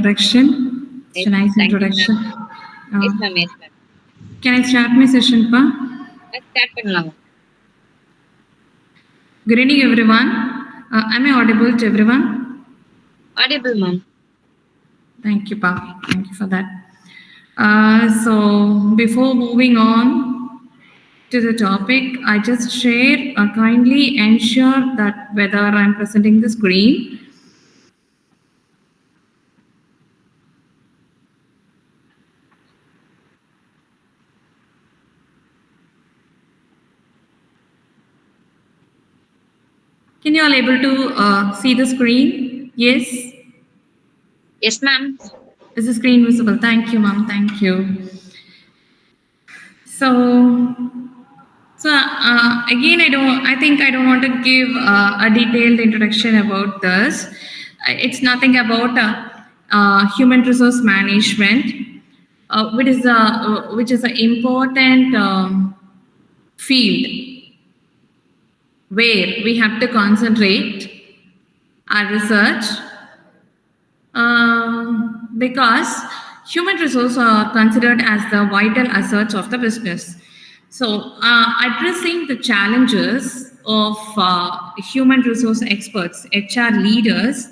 introduction. It's a nice Thank introduction. You, yes, ma'am. Yes, ma'am. Can I start my session, Pa? Start pannalam. Good evening, everyone. Am I audible to everyone? Audible, ma'am. Thank you, Pa. Thank you for that. So before moving on to the topic, I just share, kindly ensure that whether I'm presenting the screen. Can you all able to see the screen? Yes? Yes, ma'am. Is the screen visible? Thank you, ma'am. Thank you. So again, I think I don't want to give a detailed introduction about this. It's nothing about human resource management, which is an important field where we have to concentrate our research, because human resources are considered as the vital assets of the business. So, addressing the challenges of human resource experts, HR leaders,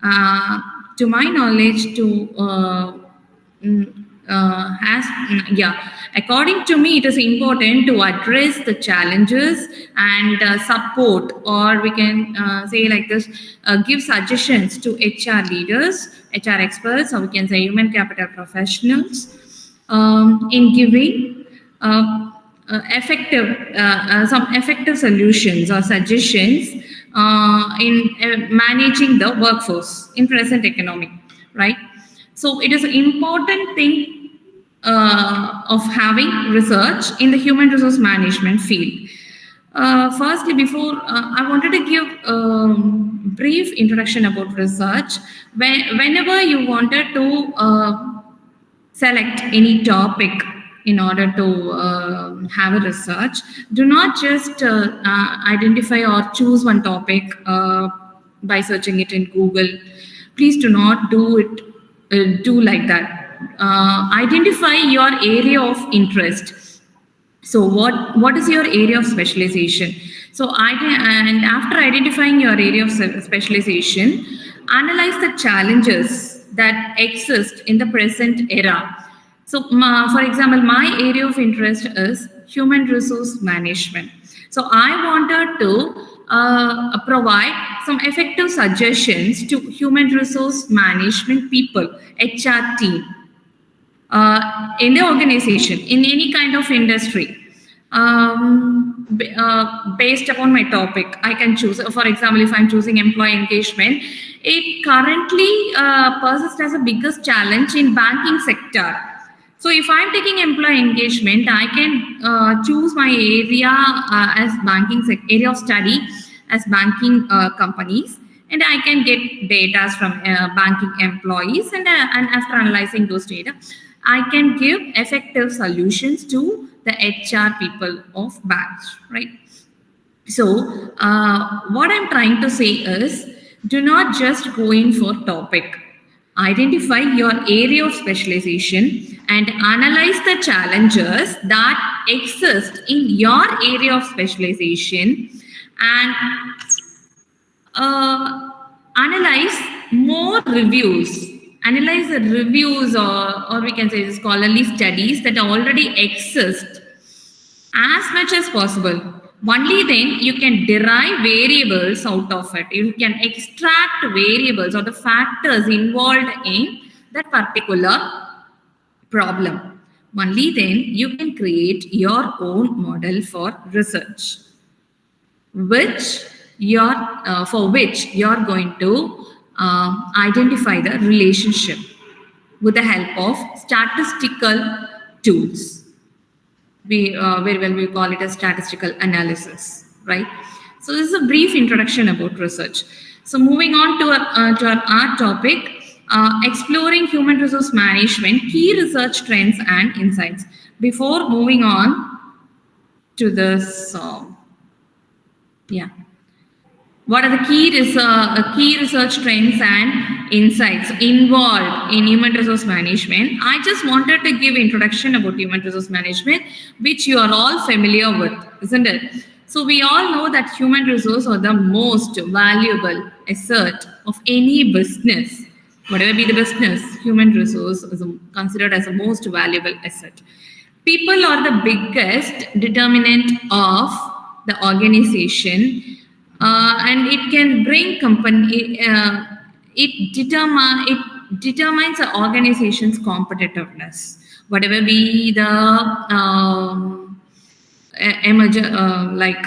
to my knowledge, according to me, it is important to address the challenges and support, or we can say like this, give suggestions to HR leaders, HR experts, or we can say human capital professionals, in giving some effective solutions or suggestions in managing the workforce in present economy, right? So it is an important thing of having research in the human resource management field. Firstly, before I wanted to give a brief introduction about research. Whenever you wanted to select any topic in order to have a research, do not just identify or choose one topic by searching it in Google. Please do not do it, do like that. Identify your area of interest. So what is your area of specialization? So and after identifying your area of specialization, analyze the challenges that exist in the present era. So for example, my area of interest is human resource management. So I wanted to provide some effective suggestions to human resource management people, HR team, in the organization, in any kind of industry. Based upon my topic, I can choose. For example, if I'm choosing employee engagement, it currently persists as a biggest challenge in banking sector. So if I'm taking employee engagement, I can choose my area as banking area of study as banking companies, and I can get data from banking employees, and after analyzing those data, I can give effective solutions to the HR people of banks, right? So what I'm trying to say is, do not just go in for topic. Identify your area of specialization and analyze the challenges that exist in your area of specialization, and analyze more reviews. Analyze the reviews, or we can say the scholarly studies that already exist as much as possible. Only then you can derive variables out of it. You can extract variables or the factors involved in that particular problem. Only then you can create your own model for research, for which you're going to identify the relationship with the help of statistical tools. Very well, we call it a statistical analysis, right? So this is a brief introduction about research. So moving on to our topic, exploring human resource management, key research trends and insights. Before moving on to this, what are the key research trends and insights involved in human resource management, I just wanted to give introduction about human resource management, which you are all familiar with, isn't it? So we all know that human resource are the most valuable asset of any business. Whatever be the business, human resource is considered as the most valuable asset. People are the biggest determinant of the organization, and it can bring company. It determines the organization's competitiveness. Whatever be the like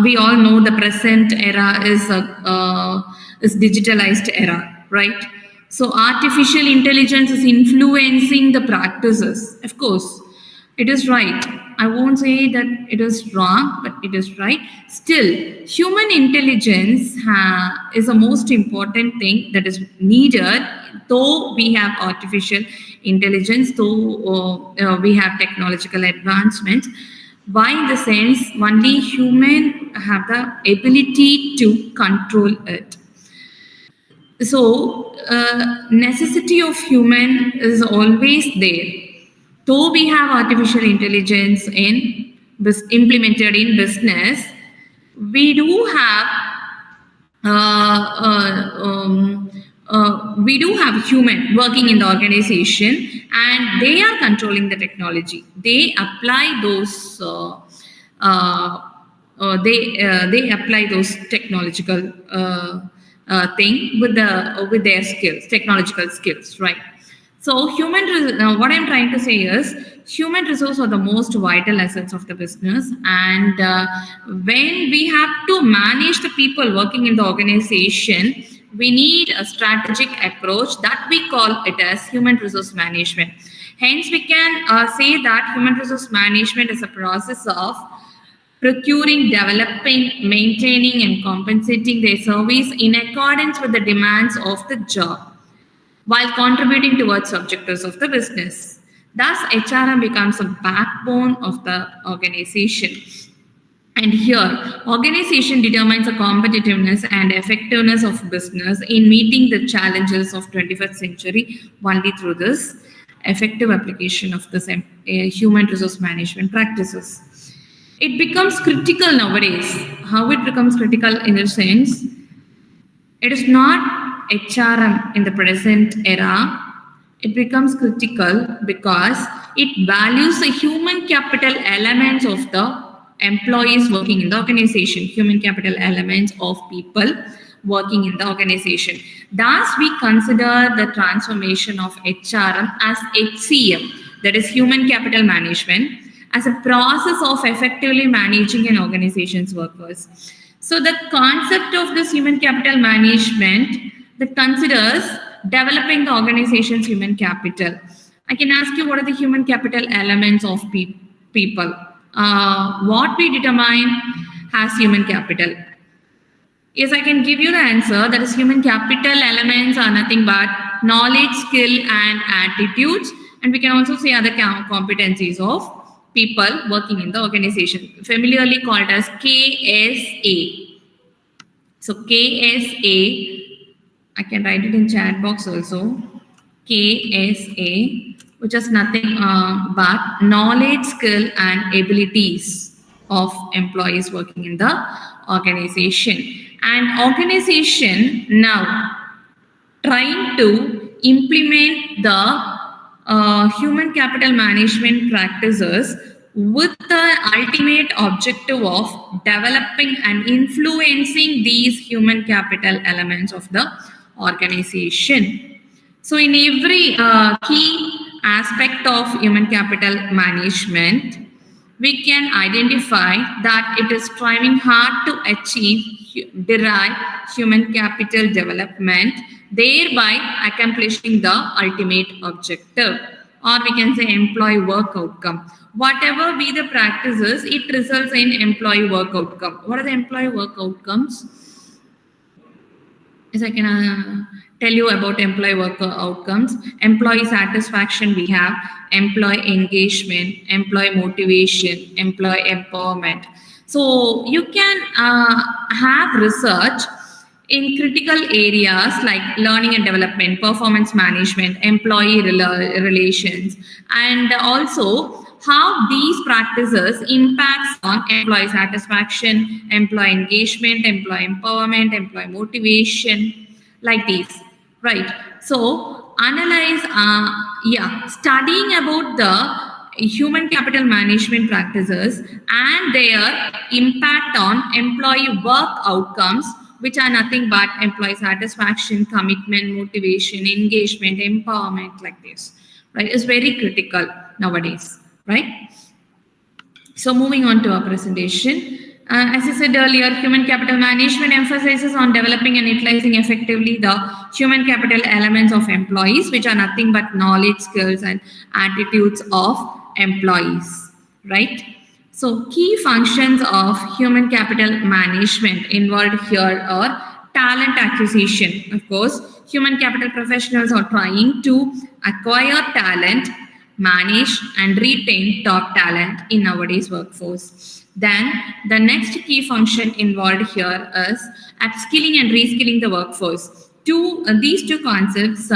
we all know the present era is digitalized era, right? So artificial intelligence is influencing the practices. Of course, it is right. I won't say that it is wrong, but it is right. Still, human intelligence is the most important thing that is needed. Though we have artificial intelligence, though we have technological advancements, by the sense only human have the ability to control it. So necessity of human is always there. Though we have artificial intelligence implemented in business, we do have human working in the organization, and they are controlling the technology. They apply those they apply those technological thing with their skills, technological skills, right? So what I'm trying to say is human resources are the most vital assets of the business, and when we have to manage the people working in the organization, we need a strategic approach that we call it as human resource management. Hence, we can say that human resource management is a process of procuring, developing, maintaining, and compensating their service in accordance with the demands of the job, while contributing towards objectives of the business. Thus, HRM becomes a backbone of the organization. And here, organization determines the competitiveness and effectiveness of business in meeting the challenges of 21st century only through this effective application of this human resource management practices. It becomes critical nowadays. How it becomes critical in the sense, it is not HRM in the present era. It becomes critical because it values the human capital elements of the employees working in the organization, human capital elements of people working in the organization. Thus, we consider the transformation of HRM as HCM, that is human capital management, as a process of effectively managing an organization's workers. So the concept of this human capital management that considers developing the organization's human capital. I can ask you, what are the human capital elements of people? What we determine as human capital? Yes, I can give you the answer. That is, human capital elements are nothing but knowledge, skill, and attitudes. And we can also say other competencies of people working in the organization, familiarly called as KSA. So KSA, I can write it in chat box also. KSA, which is nothing but knowledge, skill, and abilities of employees working in the organization. And organization now trying to implement the human capital management practices with the ultimate objective of developing and influencing these human capital elements of the organization. So in every key aspect of human capital management, we can identify that it is striving hard to derive human capital development, thereby accomplishing the ultimate objective, or we can say employee work outcome. Whatever be the practices, it results in employee work outcome. What are the employee work outcomes? Yes, I can tell you about employee work outcomes. Employee satisfaction, we have employee engagement, employee motivation, employee empowerment. So you can have research in critical areas like learning and development, performance management, employee relations, and also how these practices impacts on employee satisfaction, employee engagement, employee empowerment, employee motivation, like these, right? So analyze, studying about the human capital management practices and their impact on employee work outcomes, which are nothing but employee satisfaction, commitment, motivation, engagement, empowerment, like this, right? Is very critical nowadays, right? So moving on to our presentation. As I said earlier, human capital management emphasizes on developing and utilizing effectively the human capital elements of employees, which are nothing but knowledge, skills, and attitudes of employees, right? So key functions of human capital management involved here are talent acquisition. Of course, human capital professionals are trying to acquire talent, manage and retain top talent in nowadays workforce. Then the next key function involved here is upskilling and reskilling the workforce. These two concepts,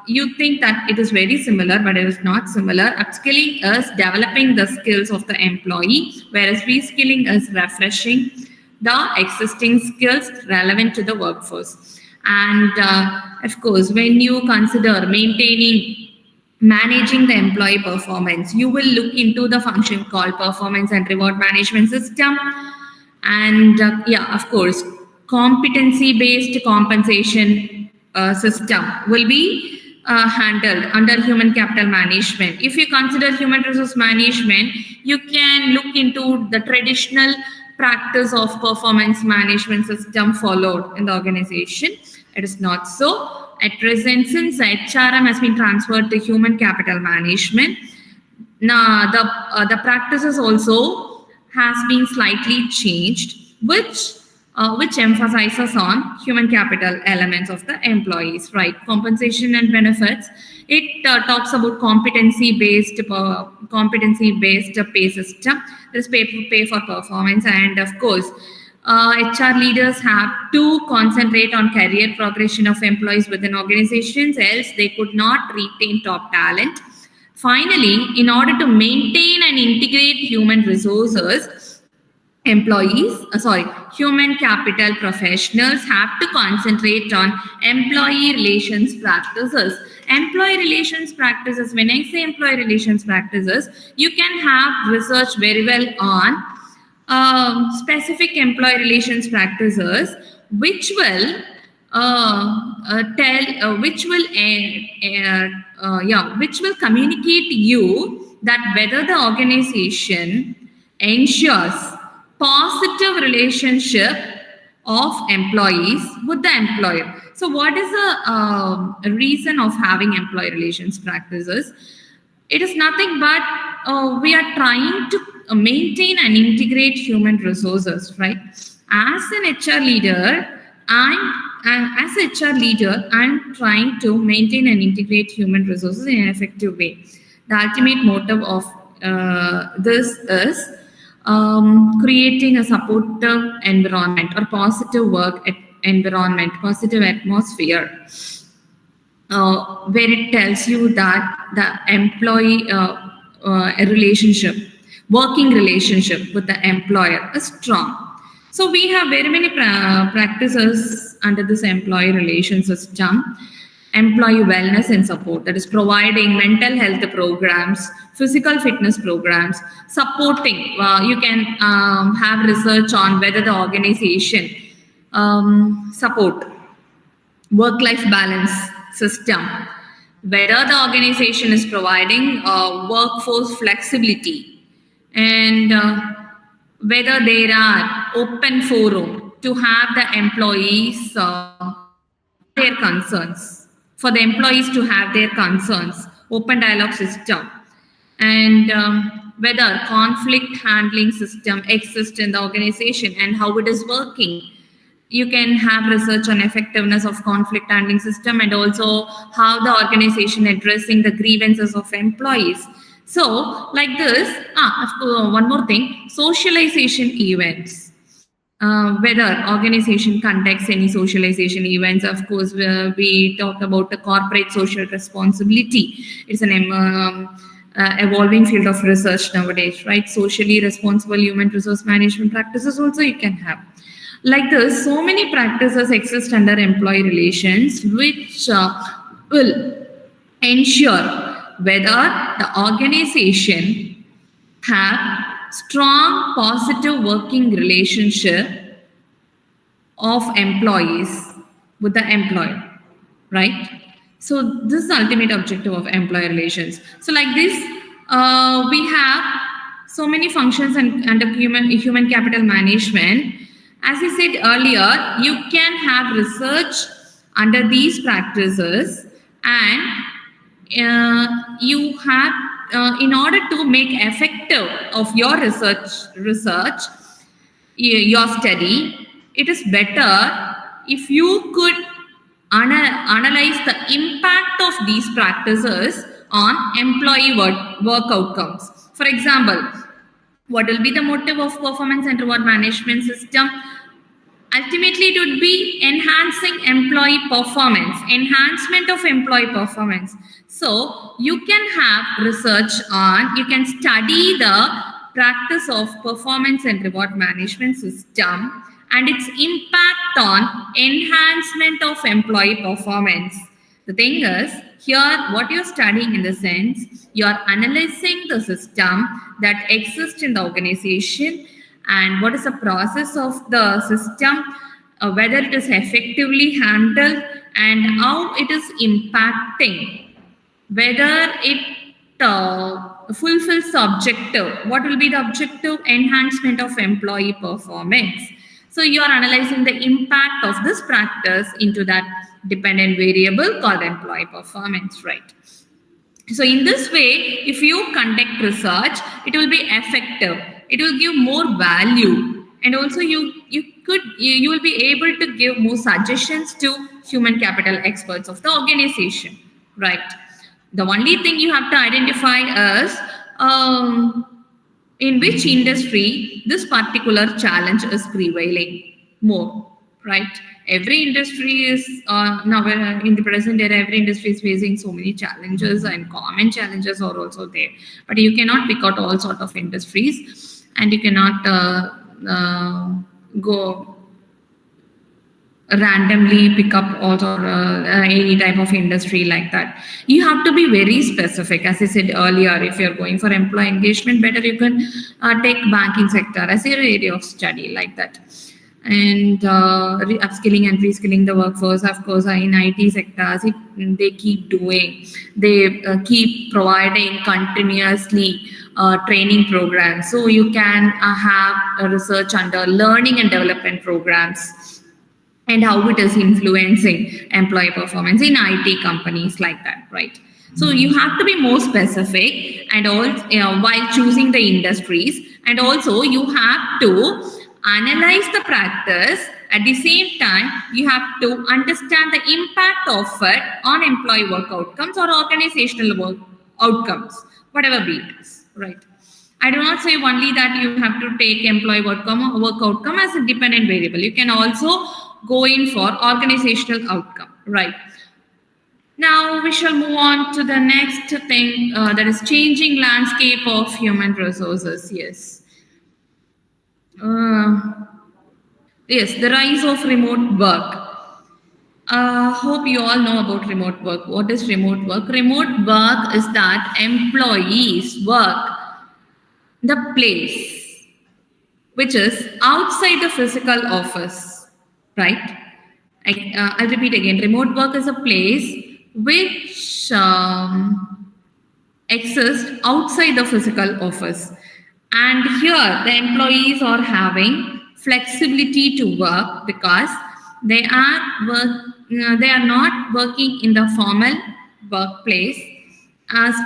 you think that it is very similar, but it is not similar. Upskilling is developing the skills of the employee, whereas reskilling is refreshing the existing skills relevant to the workforce. And of course, when you consider managing the employee performance, you will look into the function called performance and reward management system. And of course, competency-based compensation system will be handled under human capital management. If you consider human resource management, you can look into the traditional practice of performance management system followed in the organization. It is not so. At present, since HRM has been transferred to human capital management, now the practices also has been slightly changed, which emphasizes on human capital elements of the employees, right? Compensation and benefits. It talks about competency-based pay system. There's pay for performance, and of course, HR leaders have to concentrate on career progression of employees within organizations, else they could not retain top talent. Finally, in order to maintain and integrate human resources, human capital professionals have to concentrate on employee relations practices. Employee relations practices, when I say employee relations practices, you can have research very well on specific employee relations practices, which will communicate you that whether the organization ensures positive relationship of employees with the employer. So what is the reason of having employee relations practices? It is nothing but we are trying to maintain and integrate human resources, right? As an HR leader, I'm trying to maintain and integrate human resources in an effective way. The ultimate motive of this is creating a supportive environment or positive work environment, positive atmosphere, where it tells you that the employee working relationship with the employer is strong. So we have very many practices under this employee relation system. Employee wellness and support, that is providing mental health programs, physical fitness programs, supporting. You can have research on whether the organization support work-life balance system, whether the organization is providing workforce flexibility, and whether there are open forum to have the employees their concerns, for the employees to have their concerns, open dialogue system, and whether conflict handling system exists in the organization and how it is working. You can have research on effectiveness of conflict handling system and also how the organization addressing the grievances of employees. So like this, one more thing, socialization events. whether organization conducts any socialization events. Of course, we talk about the corporate social responsibility. It's an evolving field of research nowadays, right? Socially responsible human resource management practices also you can have. Like this, so many practices exist under employee relations, which will ensure whether the organization have strong positive working relationship of employees with the employer, right? So this is the ultimate objective of employer relations. So like this, we have so many functions under human capital management. As I said earlier, you can have research under these practices, and you have in order to make effective of your research your study, it is better if you could analyze the impact of these practices on employee work outcomes. For example, what will be the motive of performance and reward management system? Ultimately, it would be enhancing employee performance, enhancement of employee performance. So you can have research on, you can study the practice of performance and reward management system and its impact on enhancement of employee performance. The thing is, here what you're studying in the sense, you're analyzing the system that exists in the organization and what is the process of the system, whether it is effectively handled and how it is impacting, whether it fulfills the objective. What will be the objective? Enhancement of employee performance. So you are analyzing the impact of this practice into that dependent variable called employee performance, right? So in this way, if you conduct research, it will be effective. It will give more value, and also you will be able to give more suggestions to human capital experts of the organization, right? The only thing you have to identify is in which industry this particular challenge is prevailing more, right? Every industry is now in the present era, every industry is facing so many challenges, and common challenges are also there. But you cannot pick out all sort of industries, and you cannot go randomly pick up all or any type of industry like that. You have to be very specific. As I said earlier, if you're going for employee engagement, better you can take banking sector as your area of study like that. And upskilling and reskilling the workforce, of course, in IT sectors, they keep doing, they keep providing continuously training programs. So you can have a research under learning and development programs and how it is influencing employee performance in IT companies like that, right? So you have to be more specific, and also while choosing the industries, and also you have to analyze the practice. At the same time, you have to understand the impact of it on employee work outcomes or organizational work outcomes, whatever be it is, right? I do not say only that you have to take employee work outcome as a dependent variable. You can also go in for organizational outcome, right? Now we shall move on to the next thing, that is changing landscape of human resources. Yes. Yes, the rise of remote work. Hope you all know about remote work. What is remote work? Remote work is that employees work the place which is outside the physical office, right? I'll repeat again. Remote work is a place which exists outside the physical office. And here the employees are having flexibility to work because they are not working in the formal workplace,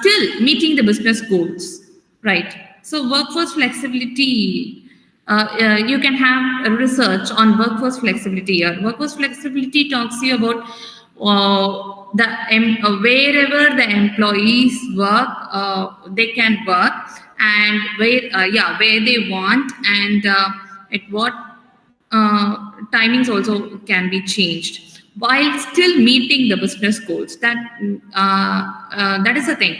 still meeting the business goals, right? So workforce flexibility, you can have a research on workforce flexibility here. Workforce flexibility talks to you about wherever the employees work, they can work, and where they want, and at what timings also can be changed while still meeting the business goals. That is the thing.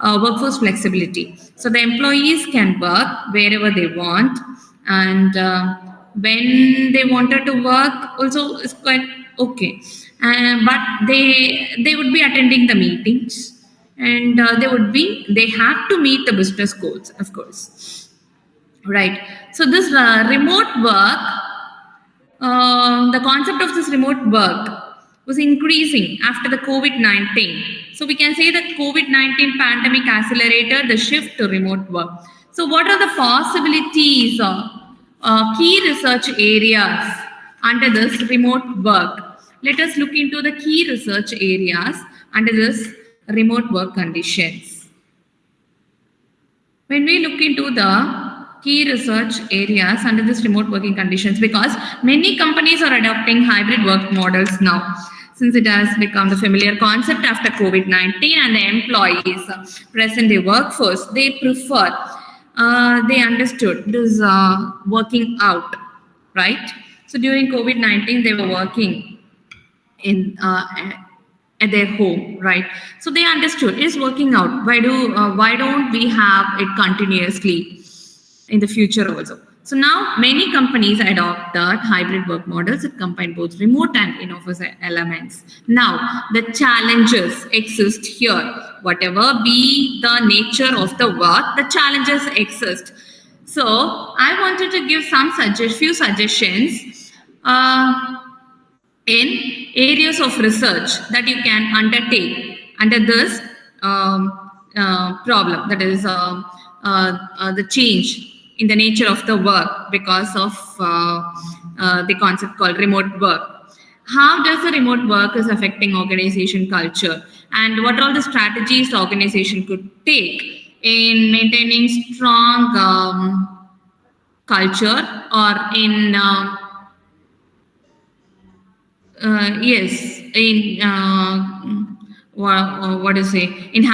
Workforce flexibility. So the employees can work wherever they want, and when they wanted to work also is quite okay. But they would be attending the meetings, and they have to meet the business goals, of course. Right. So this remote work, the concept of this remote work was increasing after the COVID-19. So we can say that COVID-19 pandemic accelerated the shift to remote work. So what are the possibilities or key research areas under this remote work? Let us look into the key research areas under this remote work conditions. When we look into the key research areas under this remote working conditions, because many companies are adopting hybrid work models now, since it has become the familiar concept after COVID-19, and the employees present in the workforce, they prefer, they understood this working out, right? So during COVID-19, they were working in at their home, right? So they understood it's working out. Why don't we have it continuously in the future also? So now many companies adopt that hybrid work models that combine both remote and in-office elements. Now the challenges exist here. Whatever be the nature of the work, the challenges exist. So I wanted to give few suggestions in areas of research that you can undertake under this problem, that is the change in the nature of the work because of the concept called remote work. How does the remote work is affecting organization culture, and what are the strategies the organization could take in maintaining strong culture, or in yes, in what to say, in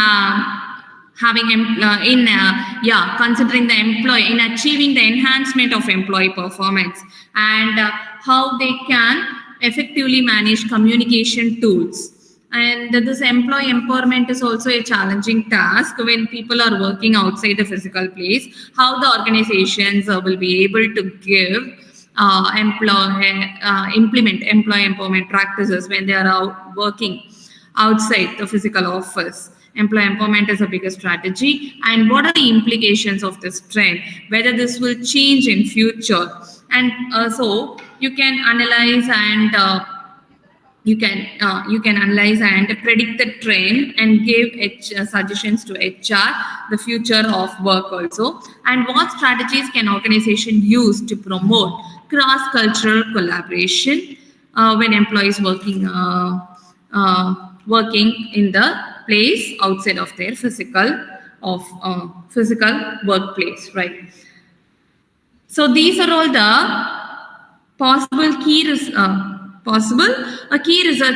considering the employee in achieving the enhancement of employee performance, and how they can effectively manage communication tools. And this employee empowerment is also a challenging task when people are working outside the physical place. How the organizations will be able to implement employee empowerment practices when they are working outside the physical office. Employee empowerment is a bigger strategy, and what are the implications of this trend, whether this will change in future. And so you can analyze and you can analyze and predict the trend and give suggestions to HR, the future of work also, and what strategies can organization use to promote cross-cultural collaboration when employees working in the place outside of their physical workplace, right? So these are all the possible key research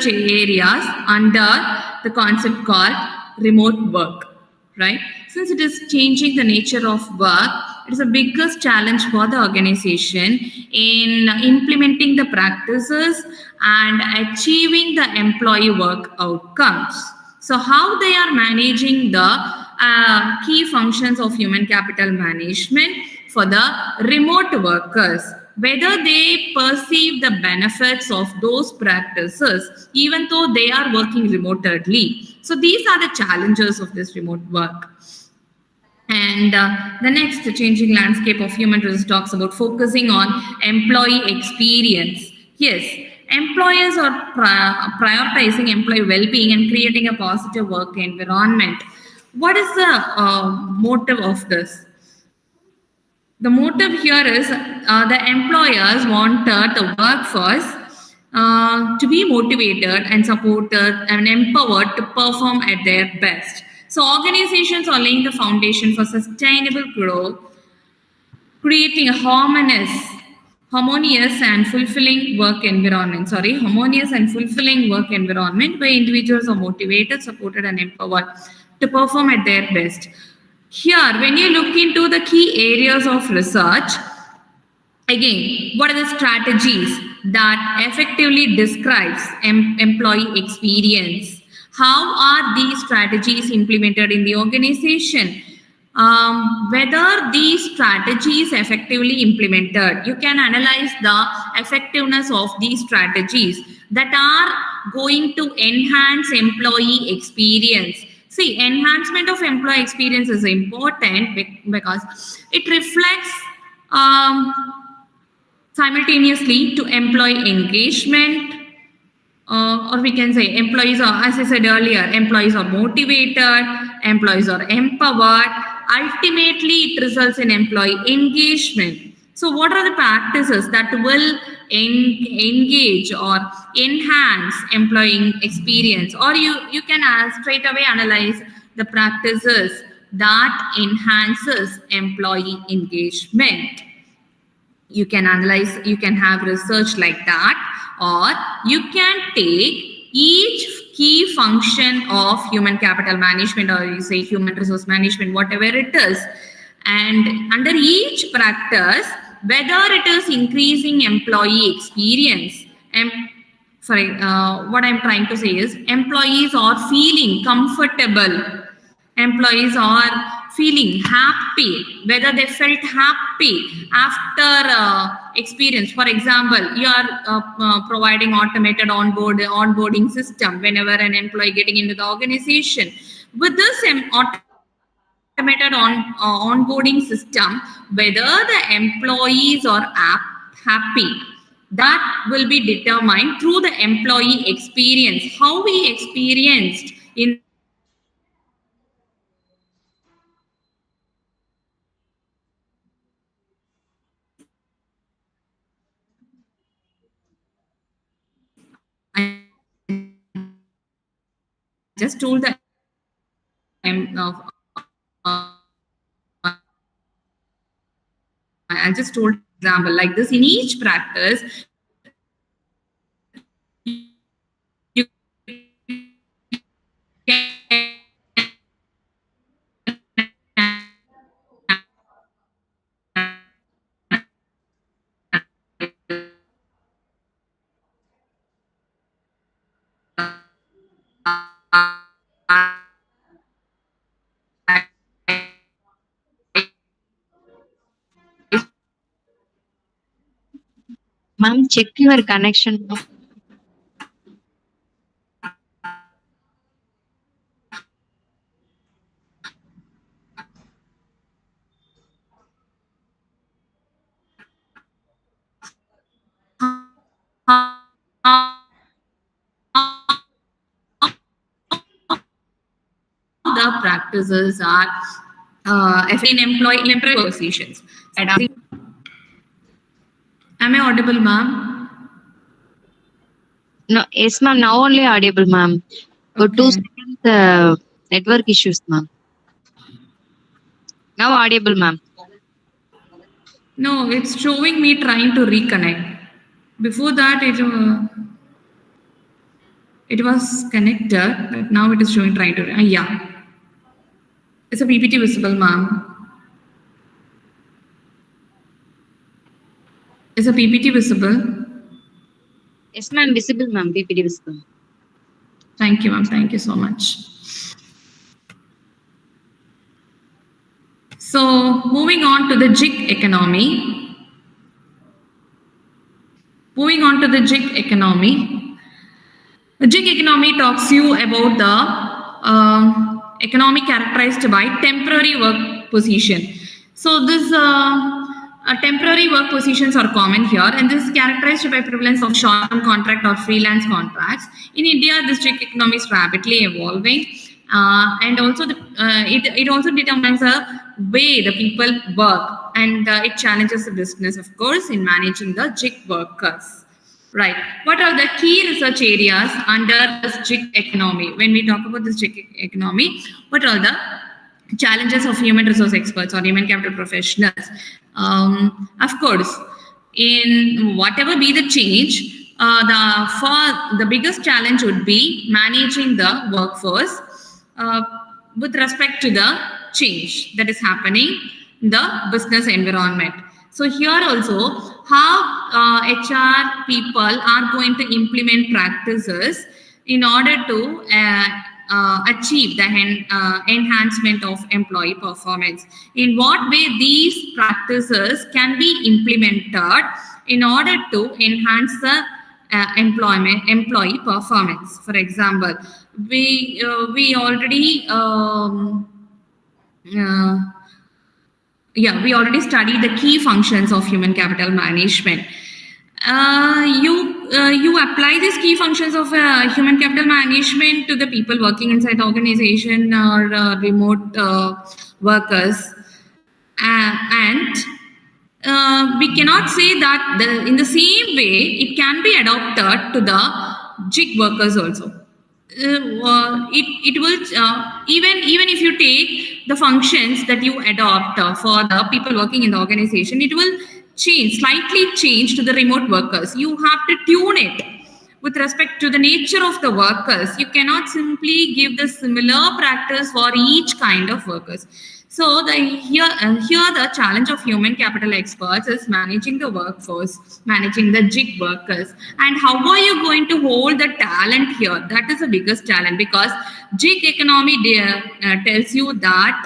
areas under the concept called remote work, right? Since it is changing the nature of work, it is the biggest challenge for the organization in implementing the practices and achieving the employee work outcomes. So how they are managing the key functions of human capital management for the remote workers, whether they perceive the benefits of those practices even though they are working remotely. So these are the challenges of this remote work. And the next changing landscape of human resources talks about focusing on employee experience. Yes, employers are prioritizing employee well-being and creating a positive work environment. What is the motive of this? The motive here is the employers wanted the workforce to be motivated and supported and empowered to perform at their best. So organizations are laying the foundation for sustainable growth, creating a harmonious and fulfilling work environment. Harmonious and fulfilling work environment where individuals are motivated, supported, and empowered to perform at their best. Here, when you look into the key areas of research, Again, what are the strategies that effectively describes employee experience? How are these strategies implemented in the organization? Whether these strategies effectively implemented, you can analyze the effectiveness of these strategies that are going to enhance employee experience. See, enhancement of employee experience is important because it reflects simultaneously to employee engagement, or we can say employees are, as I said earlier, employees are motivated, employees are empowered. Ultimately, it results in employee engagement. So, what are the practices that will engage or enhance employee experience? Or you can straight away analyze the practices that enhances employee engagement. You can analyze, you can have research like that, or you can take each key function of human capital management, or you say human resource management, whatever it is, and under each practice, whether it is increasing employee experience, and what I'm trying to say is employees are feeling comfortable, employees are feeling happy, whether they felt happy after experience. For example, you are providing automated onboarding system whenever an employee getting into the organization. With this automated onboarding system, whether the employees are happy, that will be determined through the employee experience, how we experienced in the organization. I just told the I just told example like this. In each practice, you Ma'am, check your connection. the practices are in employee positions. Am I audible, ma'am? No, yes, ma'am. Now only audible, ma'am. For Okay. 2 seconds, network issues, ma'am. Now audible, ma'am. No, it's showing me trying to reconnect. Before that, it was connected, but now it is showing trying to. Yeah, it's a PPT visible, ma'am. Is a PPT visible? Yes, ma'am. Visible, ma'am. PPT visible. Thank you, ma'am. Thank you so much. So, moving on to the gig economy. Moving on to the gig economy. The gig economy talks you about the economy characterized by temporary work position. So, this temporary work positions are common here, and this is characterized by prevalence of short-term contract or freelance contracts. In India, this gig economy is rapidly evolving, and also it also determines the way the people work, and it challenges the business, of course, in managing the gig workers. Right. What are the key research areas under this gig economy? When we talk about this gig economy, what are the challenges of human resource experts or human capital professionals? Of course, in whatever be the change, the biggest challenge would be managing the workforce with respect to the change that is happening in the business environment. So here also, how HR people are going to implement practices in order to achieve the enhancement of employee performance. In what way these practices can be implemented in order to enhance the employee performance. For example, we already we already studied the key functions of human capital management. You apply these key functions of human capital management to the people working inside the organization or remote workers, and we cannot say that in the same way it can be adopted to the gig workers also. It will even if you take the functions that you adopt for the people working in the organization, it will slightly change to the remote workers. You have to tune it with respect to the nature of the workers. You cannot simply give the similar practice for each kind of workers. So here the challenge of human capital experts is managing the workforce, managing the gig workers. And how are you going to hold the talent here? That is the biggest challenge, because gig economy tells you that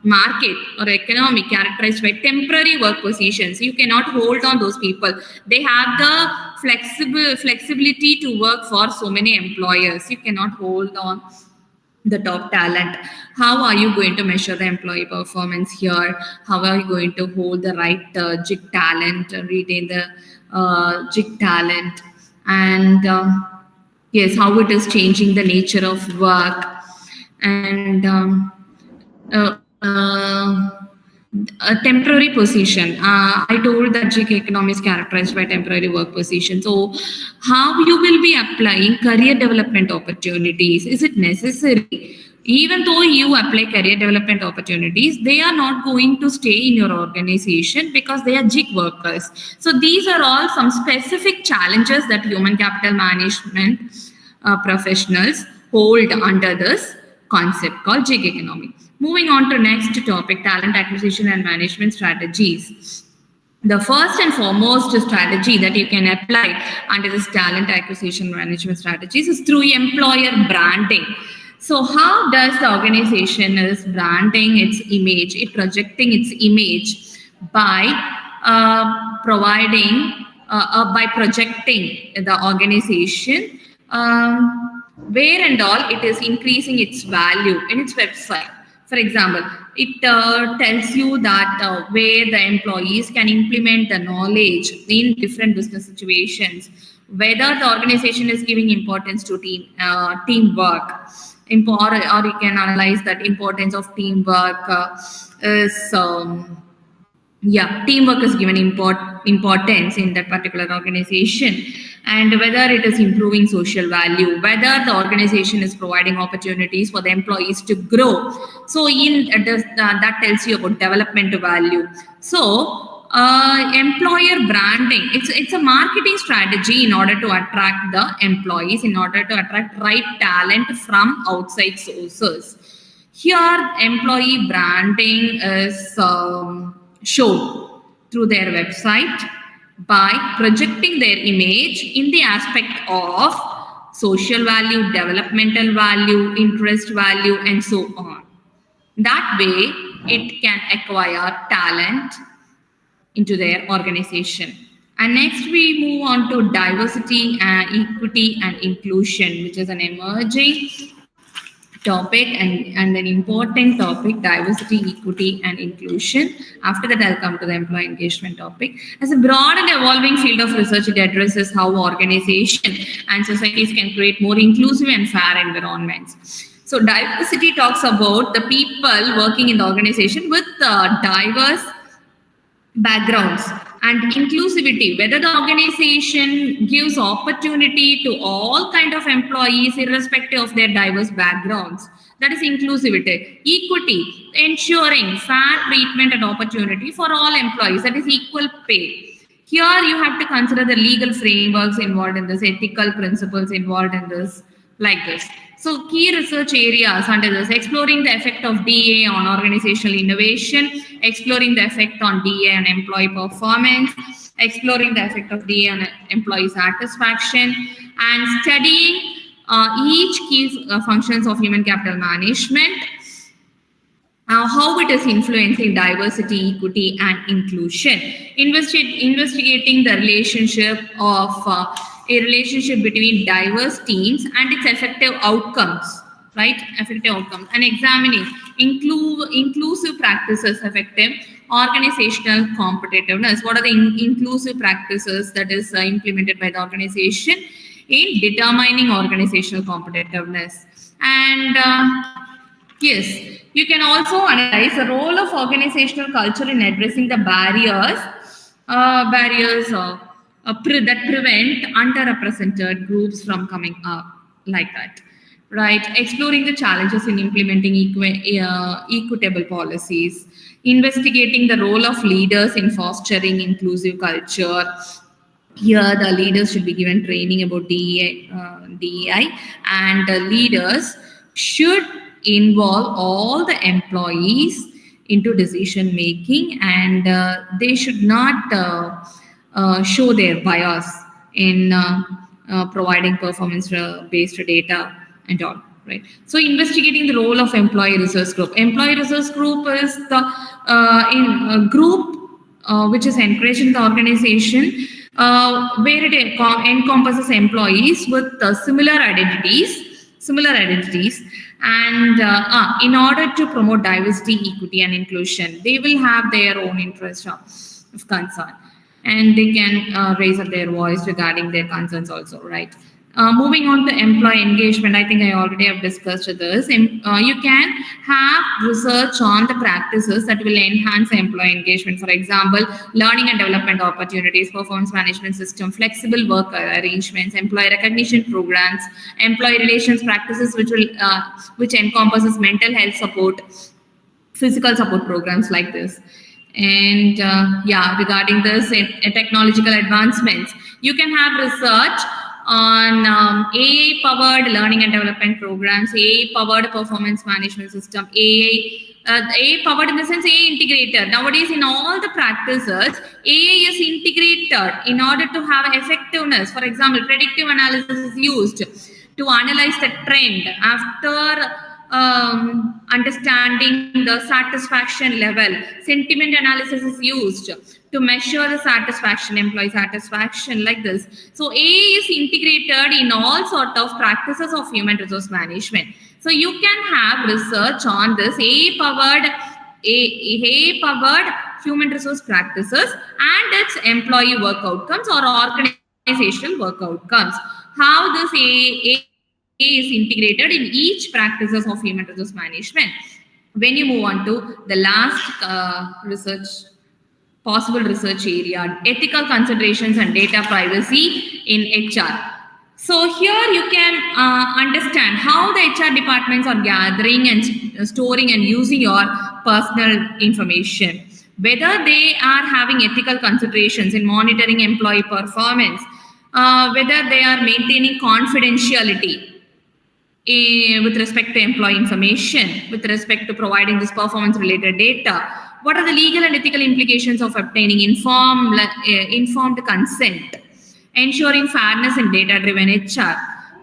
market or economy characterized by temporary work positions. You cannot hold on those people. They have the flexibility to work for so many employers. You cannot hold on the top talent. How are you going to measure the employee performance here? How are you going to hold the right jig talent, retain the jig talent? And yes, how it is changing the nature of work. And a temporary position. I told that gig economy is characterized by temporary work position. So how you will be applying career development opportunities? Is it necessary? Even though you apply career development opportunities, they are not going to stay in your organization because they are gig workers. So these are all some specific challenges that human capital management professionals hold under this concept called gig economy. Moving on to next topic, talent acquisition and management strategies. The first and foremost strategy that you can apply under this talent acquisition management strategies is through employer branding. So how does the organization is branding its image, projecting its image by projecting the organization where and all it is increasing its value in its website. For example, it tells you that where the employees can implement the knowledge in different business situations, whether the organization is giving importance to teamwork, or you can analyze that importance of teamwork teamwork is given importance in that particular organization, and whether it is improving social value, whether the organization is providing opportunities for the employees to grow. So that tells you about development value. So employer branding, it's a marketing strategy in order to attract the employees, in order to attract right talent from outside sources. Here employee branding is shown through their website by projecting their image in the aspect of social value, developmental value, interest value, and so on. That way, it can acquire talent into their organization. And next, we move on to diversity, equity, and inclusion, which is an emerging topic and an important topic, diversity, equity, and inclusion. After that, I'll come to the employee engagement topic. As a broad and evolving field of research, it addresses how organizations and societies can create more inclusive and fair environments. So diversity talks about the people working in the organization with diverse backgrounds, and inclusivity, whether the organization gives opportunity to all kind of employees irrespective of their diverse backgrounds. That is inclusivity. Equity, ensuring fair treatment and opportunity for all employees, that is equal pay. Here you have to consider the legal frameworks involved in this, ethical principles involved in this, like this. So key research areas under this: exploring the effect of DA on organizational innovation, exploring the effect on DA on employee performance, exploring the effect of DA on employee satisfaction, and studying each key functions of human capital management, how it is influencing diversity, equity, and inclusion. Investigating the relationship of a relationship between diverse teams and its effective outcomes, right? Effective outcomes, and examining inclusive practices, effective organizational competitiveness. What are the inclusive practices that is implemented by the organization in determining organizational competitiveness? And yes, you can also analyze the role of organizational culture in addressing the barriers that prevent underrepresented groups from coming up, like that, right? Exploring the challenges in implementing equitable policies, investigating the role of leaders in fostering inclusive culture. Here, the leaders should be given training about DEI, and the leaders should involve all the employees into decision making, and they should not show their bias in providing performance based data and all, right? So investigating the role of employee resource group. Employee resource group is the group which is encouraged in the organization, where it encompasses employees with similar identities, and in order to promote diversity, equity, and inclusion. They will have their own interest of concern, and they can raise up their voice regarding their concerns also, right? Moving on to employee engagement, I think I already have discussed this. You can have research on the practices that will enhance employee engagement. For example, learning and development opportunities, performance management system, flexible work arrangements, employee recognition programs, employee relations practices, which encompasses mental health support, physical support programs like this. And regarding this, technological advancements, you can have research on AI-powered learning and development programs, AI-powered performance management system, AI-powered in the sense AI integrated. Nowadays, in all the practices, AI is integrated in order to have effectiveness. For example, predictive analysis is used to analyze the trend after understanding the satisfaction level. Sentiment analysis is used to measure the satisfaction, employee satisfaction, like this. So AI is integrated in all sort of practices of human resource management. So you can have research on this AI-powered human resource practices and its employee work outcomes or organizational work outcomes. How this AI is integrated in each practices of human resource management. When you move on to the last possible research area, ethical considerations and data privacy in HR. So here you can understand how the HR departments are gathering and storing and using your personal information, whether they are having ethical considerations in monitoring employee performance, whether they are maintaining confidentiality with respect to employee information, with respect to providing this performance related data. What are the legal and ethical implications of obtaining informed consent, ensuring fairness in data driven HR,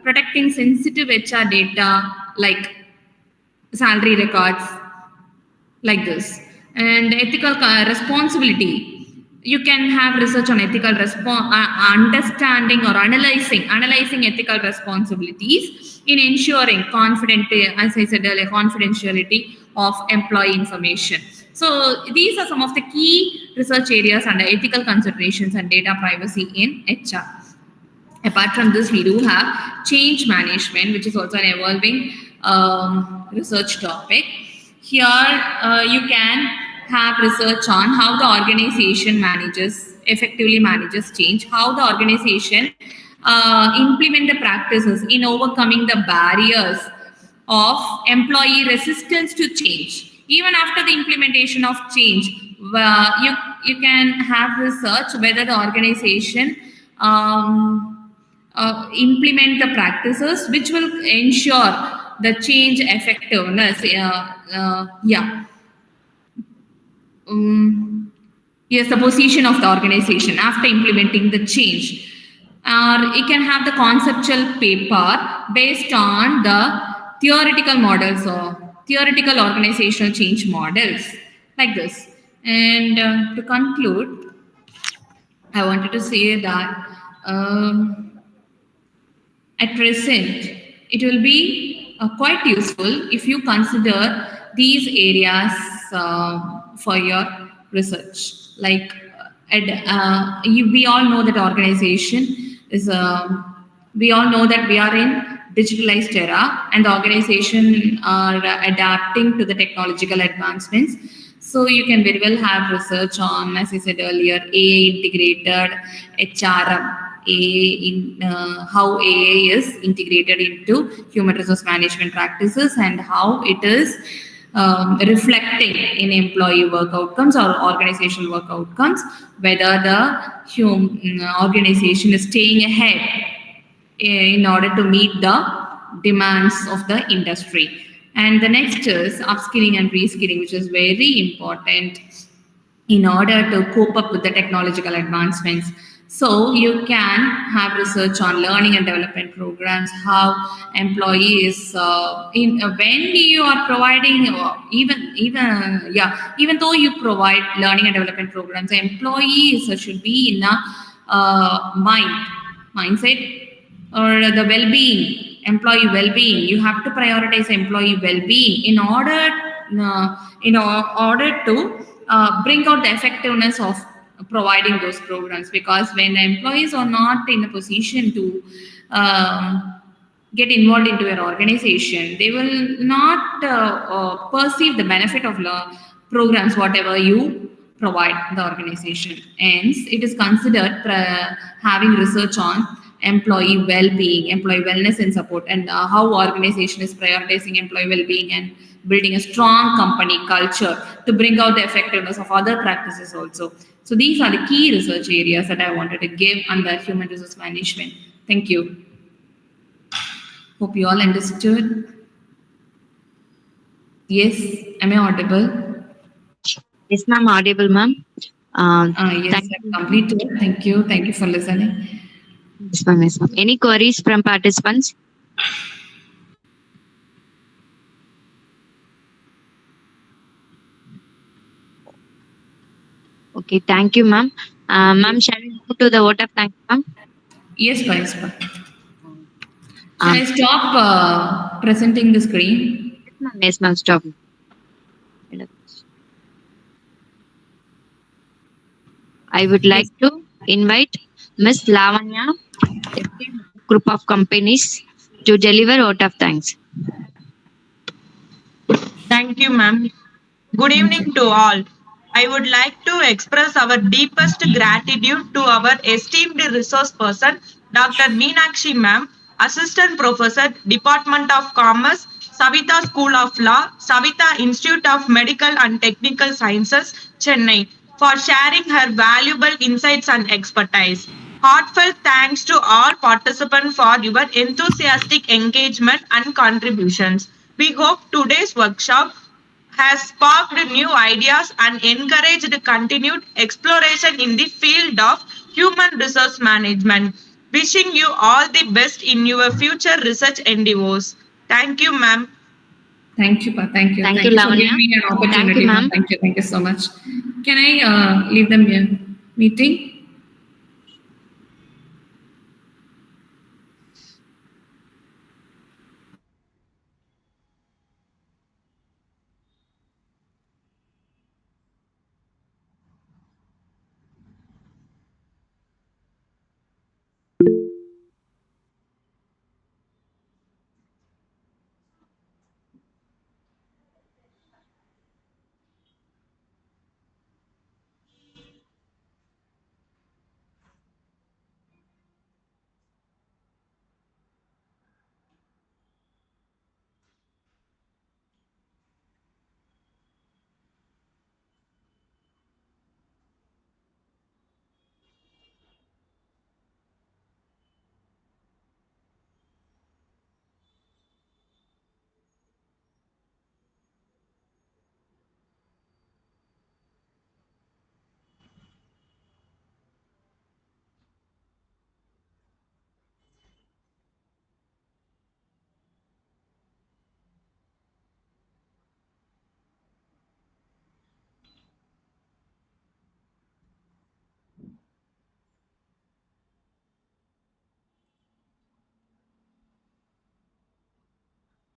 protecting sensitive HR data like salary records, like this, and ethical responsibility. You can have research on ethical understanding or analyzing ethical responsibilities in ensuring as I said earlier, confidentiality of employee information. So these are some of the key research areas under ethical considerations and data privacy in HR. Apart from this, we do have change management, which is also an evolving research topic. Here you can have research on how the organization effectively manages change, how the organization implement the practices in overcoming the barriers of employee resistance to change. Even after the implementation of change, you can have research whether the organization implement the practices which will ensure the change effectiveness. Yes, the position of the organization after implementing the change. Or it can have the conceptual paper based on the theoretical models or theoretical organizational change models like this. And to conclude, I wanted to say that at present, it will be quite useful if you consider these areas for your research. Like, we all know that organization is, we all know that we are in digitalized era and the organization are adapting to the technological advancements. So you can very well have research on, as I said earlier, AI integrated HRM, how AI is integrated into human resource management practices and how it is reflecting in employee work outcomes or organizational work outcomes, whether the organization is staying ahead in order to meet the demands of the industry. And the next is upskilling and reskilling, which is very important in order to cope up with the technological advancements. So you can have research on learning and development programs, how employees when you are providing even though you provide learning and development programs, employees should be in a mindset or the well-being, employee well-being. You have to prioritize employee well-being in order to bring out the effectiveness of providing those programs. Because when the employees are not in a position to get involved into your organization, they will not perceive the benefit of programs, whatever you provide the organization. Hence, it is considered having research on employee well-being, employee wellness and support, and how organization is prioritizing employee well-being and building a strong company culture to bring out the effectiveness of other practices also. So these are the key research areas that I wanted to give under human resource management. Thank you. Hope you all understood. Yes, am I audible? Yes, ma'am, audible, ma'am. Yes, I'm completed. Thank you. Thank you for listening. Yes, ma'am. Yes, ma'am. Any queries from participants? Okay, thank you, ma'am. Ma'am, shall we go to the vote of thanks, ma'am? Yes, Shall I stop presenting the screen? Yes, ma'am, stop. I would like to invite Miss Lavanya, group of companies, to deliver vote of thanks. Thank you, ma'am. Good evening to all. I would like to express our deepest gratitude to our esteemed resource person, Dr. Meenakshi ma'am, Assistant Professor, Department of Commerce, Saveetha School of Law, Saveetha Institute of Medical and Technical Sciences, Chennai, for sharing her valuable insights and expertise. Heartfelt thanks to all participants for your enthusiastic engagement and contributions. We hope today's workshop has sparked new ideas and encouraged continued exploration in the field of human resource management. Wishing you all the best in your future research endeavors. Thank you, ma'am. Thank you, Pa. Thank you. Thank you, for Lavanya. giving me an opportunity. Thank you, ma'am. Thank you so much. Can I leave the meeting?